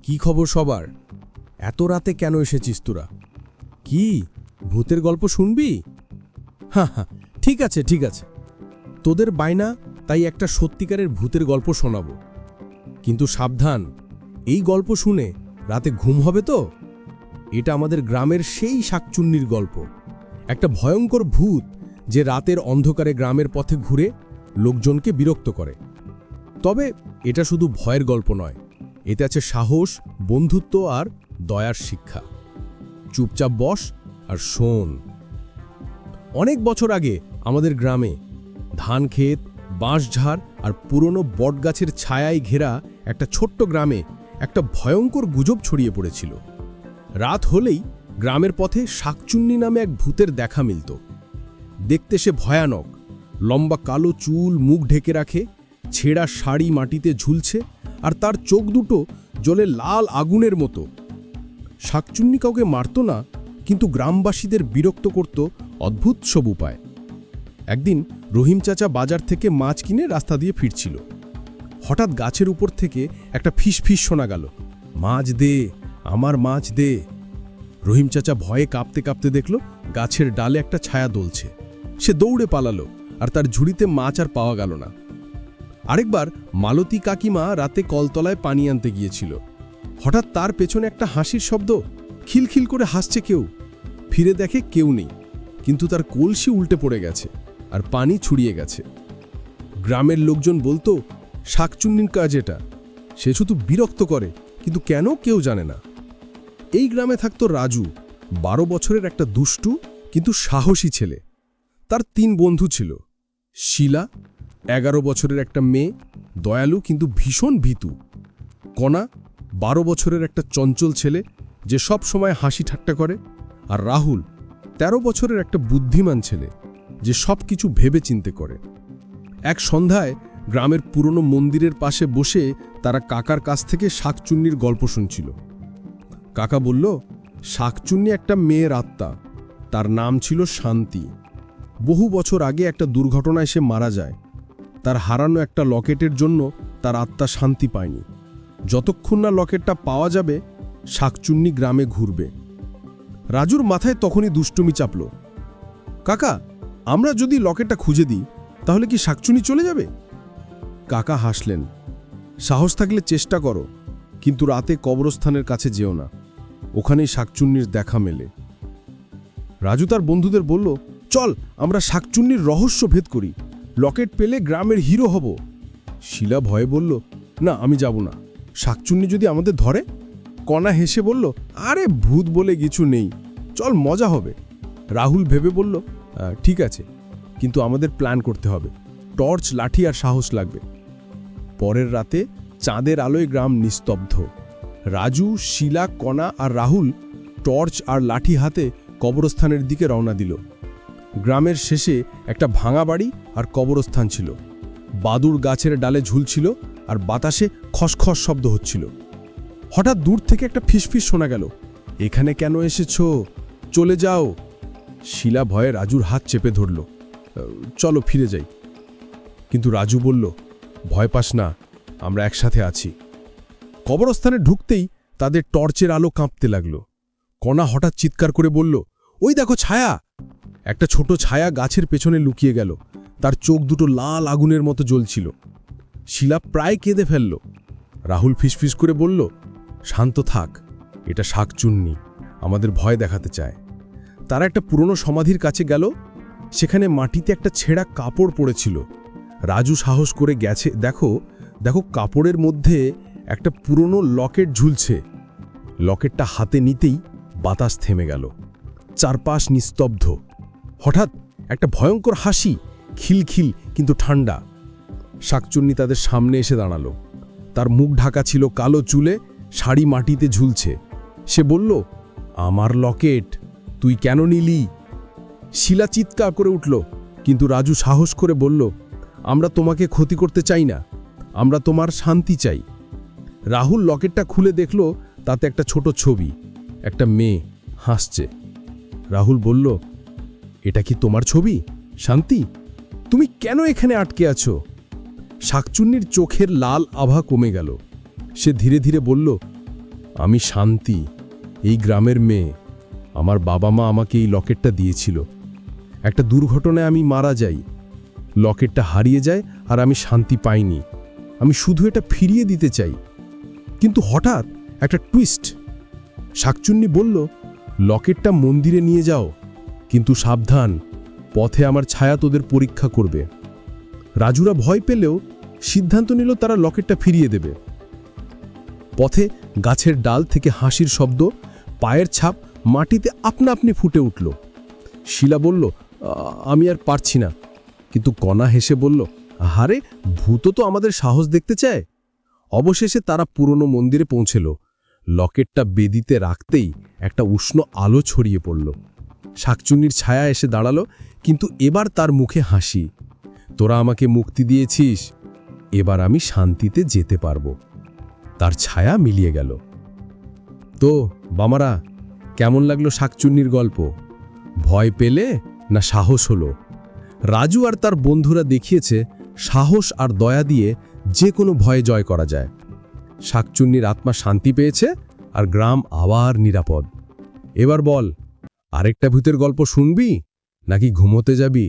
কি খবর সবার? এত রাতে কেন এসেছিস তোরা? কি ভূতের গল্প শুনবি? হ্যাঁ হ্যাঁ, ঠিক আছে ঠিক আছে, তোদের বায়না তাই একটা সত্যিকারের ভূতের গল্প শোনাবো। কিন্তু সাবধান, এই গল্প শুনে রাতে ঘুম হবে তো? এটা আমাদের গ্রামের সেই শাকচুন্নির গল্প, একটা ভয়ঙ্কর ভূত যে রাতের অন্ধকারে গ্রামের পথে ঘুরে লোকজনকে বিরক্ত করে। তবে এটা শুধু ভয়ের গল্প নয়, এতে আছে সাহস, বন্ধুত্ব আর দয়ার শিক্ষা। চুপচাপ বস আর শোন। অনেক বছর আগে আমাদের গ্রামে ধান ক্ষেত, বাঁশঝাড় আর পুরনো বটগাছের ছায়ায় ঘেরা একটা ছোট্ট গ্রামে একটা ভয়ঙ্কর গুজব ছড়িয়ে পড়েছিল। রাত হলেই গ্রামের পথে শাকচুন্নি নামে এক ভূতের দেখা মিলত। দেখতে সে ভয়ানক, লম্বা কালো চুল, মুখ ঢেকে রাখে, ছেঁড়া শাড়ি মাটিতে ঝুলছে, আর তার চোখ দুটো জ্বলে লাল আগুনের মতো। শাকচুন্নি কাউকে মারত না, কিন্তু গ্রামবাসীদের বিরক্ত করত অদ্ভুত সব উপায়। একদিন রহিম চাচা বাজার থেকে মাছ কিনে রাস্তা দিয়ে ফিরছিল। হঠাৎ গাছের উপর থেকে একটা ফিস শোনা গেল, মাছ দে, আমার মাছ দে। রহিম চাচা ভয়ে কাঁপতে কাঁপতে দেখল গাছের ডালে একটা ছায়া দোলছে। সে দৌড়ে পালালো, আর তার ঝুড়িতে মাছ আর পাওয়া গেল না। আরেকবার মালতী কাকিমা রাতে কলতলায় পানি আনতে গিয়েছিল। হঠাৎ তার পেছনে একটা হাসির শব্দ, খিলখিল করে হাসছে কেউ। ফিরে দেখে কেউ নেই, কিন্তু তার কলসি উল্টে পড়ে গেছে আর পানি ছড়িয়ে গেছে। গ্রামের লোকজন বলতো, শাকচুন্নির কাজ এটা, সে শুধু বিরক্ত করে, কিন্তু কেন কেউ জানে না। এই গ্রামে থাকতো রাজু, 12 বছরের একটা দুষ্টু কিন্তু সাহসী ছেলে। তার 3 বন্ধু ছিল, শিলা, 11 বছরের একটা মেয়ে, দয়ালু কিন্তু ভীষণ ভীতু; কণা, 12 বছরের একটা চঞ্চল ছেলে যে সব সময় হাসি ঠাট্টা করে; আর রাহুল, 13 বছরের একটা বুদ্ধিমান ছেলে যে সব কিছু ভেবে চিন্তে করে। এক সন্ধ্যায় গ্রামের পুরনো মন্দিরের পাশে বসে তারা কাকার কাছ থেকে শাকচুন্নির গল্প শুনছিল। কাকা বলল, শাকচুন্নি একটা মেয়ের আত্মা, তার নাম ছিল শান্তি। বহু বছর আগে একটা দুর্ঘটনায় সে মারা যায়। তার হারানো একটা লকেটের জন্য তার আত্মা শান্তি পায়নি। যতক্ষণ না লকেটটা পাওয়া যাবে, শাকচুন্নি গ্রামে ঘুরবে। রাজুর মাথায় তখনই দুষ্টুমি চাপল, কাকা, আমরা যদি লকেটটা খুঁজে দিই তাহলে কি শাকচুন্নি চলে যাবে? কাকা হাসলেন, সাহস থাকলে চেষ্টা করো, কিন্তু রাতে কবরস্থানের কাছে যেও না, ওখানেই শাকচুন্নির দেখা মেলে। রাজু তার বন্ধুদের বলল, চল আমরা শাকচুন্নির রহস্য ভেদ করি, লকেট পেলে গ্রামের হিরো হব। শিলা ভয়ে বলল, না, আমি যাব না, শাকচুন্নি যদি আমাদের ধরে। কণা হেসে বলল, আরে ভূত বলে কিছু নেই, চল, মজা হবে। রাহুল ভেবে বলল, ঠিক আছে, কিন্তু আমাদের প্ল্যান করতে হবে, টর্চ, লাঠি আর সাহস লাগবে। পরের রাতে চাঁদের আলোয় গ্রাম নিস্তব্ধ। রাজু, শিলা, কণা আর রাহুল টর্চ আর লাঠি হাতে কবরস্থানের দিকে রওনা দিল। গ্রামের শেষে একটা ভাঙা বাড়ি আর কবরস্থান ছিল। বাদুড় গাছের ডালে ঝুলছিল আর বাতাসে খসখস শব্দ হচ্ছিল। হঠাৎ দূর থেকে একটা ফিসফিস শোনা গেল, এখানে কেন এসেছ, চলে যাও। শিলা ভয়ে রাজুর হাত চেপে ধরল, চলো ফিরে যাই। কিন্তু রাজু বলল, ভয় পাস না, আমরা একসাথে আছি। কবরস্থানে ঢুকতেই তাদের টর্চের আলো কাঁপতে লাগলো। কণা হঠাৎ চিৎকার করে বলল, ওই দেখো ছায়া! একটা ছোট ছায়া গাছের পেছনে লুকিয়ে গেল, তার চোখ দুটো লাল আগুনের মতো জ্বলছিল। শিলা প্রায় কেঁদে ফেলল। রাহুল ফিসফিস করে বলল, শান্ত থাক, এটা শাকচুন্নি, আমাদের ভয় দেখাতে চায়। তারা একটা পুরনো সমাধির কাছে গেল। সেখানে মাটিতে একটা ছেঁড়া কাপড় পড়েছিল। রাজু সাহস করে গেছে, দেখো দেখো, কাপড়ের মধ্যে একটা পুরনো লকেট ঝুলছে। লকেটটা হাতে নিতেই বাতাস থেমে গেল, চারপাশ নিস্তব্ধ। হঠাৎ একটা ভয়ঙ্কর হাসি, খিলখিল কিন্তু ঠান্ডা। শাকচুন্নি তাদের সামনে এসে দাঁড়ালো। তার মুখ ঢাকা ছিল কালো চুলে, শাড়ি মাটিতে ঝুলছে। সে বলল, আমার লকেট তুই কেন নিলি? শিলা চিৎকার করে উঠল, কিন্তু রাজু সাহস করে বলল, আমরা তোমাকে ক্ষতি করতে চাই না, আমরা তোমার শান্তি চাই। রাহুল লকেটটা খুলে দেখল, তাতে একটা ছোট ছবি, একটা মেয়ে হাসছে। রাহুল বলল, এটা কি তোমার ছবি, শান্তি? তুমি কেন এখানে আটকে আছো? শাকচুন্নির চোখের লাল আভা কমে গেল। সে ধীরে ধীরে বলল, আমি শান্তি, এই গ্রামের মেয়ে। আমার বাবা মা আমাকে এই লকেটটা দিয়েছিল। একটা দুর্ঘটনায় আমি মারা যাই, লকেটটা হারিয়ে যায় আর আমি শান্তি পাইনি। আমি শুধু এটা ফিরিয়ে দিতে চাই। কিন্তু হঠাৎ একটা টুইস্ট। শাকচুন্নি বলল, লকেটটা মন্দিরে নিয়ে যাও, কিন্তু সাবধান, পথে আমার ছায়া তোদের পরীক্ষা করবে। রাজুরা ভয় পেলেও সিদ্ধান্ত নিল তারা লকেটটা ফিরিয়ে দেবে। পথে গাছের ডাল থেকে হাসির শব্দ, পায়ের ছাপ মাটিতে আপনা আপনি ফুটে উঠল। শিলা বলল, আমি আর পারছি না। কিন্তু কণা হেসে বলল, আহারে, ভূত তো আমাদের সাহস দেখতে চায়। অবশেষে তারা পুরনো মন্দিরে পৌঁছেল। লকেটটা বেদিতে রাখতেই একটা উষ্ণ আলো ছড়িয়ে পড়ল। শাকচুন্নির ছায়া এসে দাঁড়ালো, কিন্তু এবার তার মুখে হাসি। তোরা আমাকে মুক্তি দিয়েছিস, এবার আমি শান্তিতে যেতে পারবো। তার ছায়া মিলিয়ে গেল। তো বামারা, কেমন লাগলো শাকচুন্নির গল্প? ভয় পেলে না সাহস হলো? রাজু আর তার বন্ধুরা দেখিয়েছে সাহস আর দয়া দিয়ে যে কোনো ভয়ে জয় করা যায়। শাকচুন্নির আত্মা শান্তি পেয়েছে আর গ্রাম আবার নিরাপদ। এবার বল, আরেকটা ভূতের গল্প শুনবি নাকি ঘুমোতে যাবি?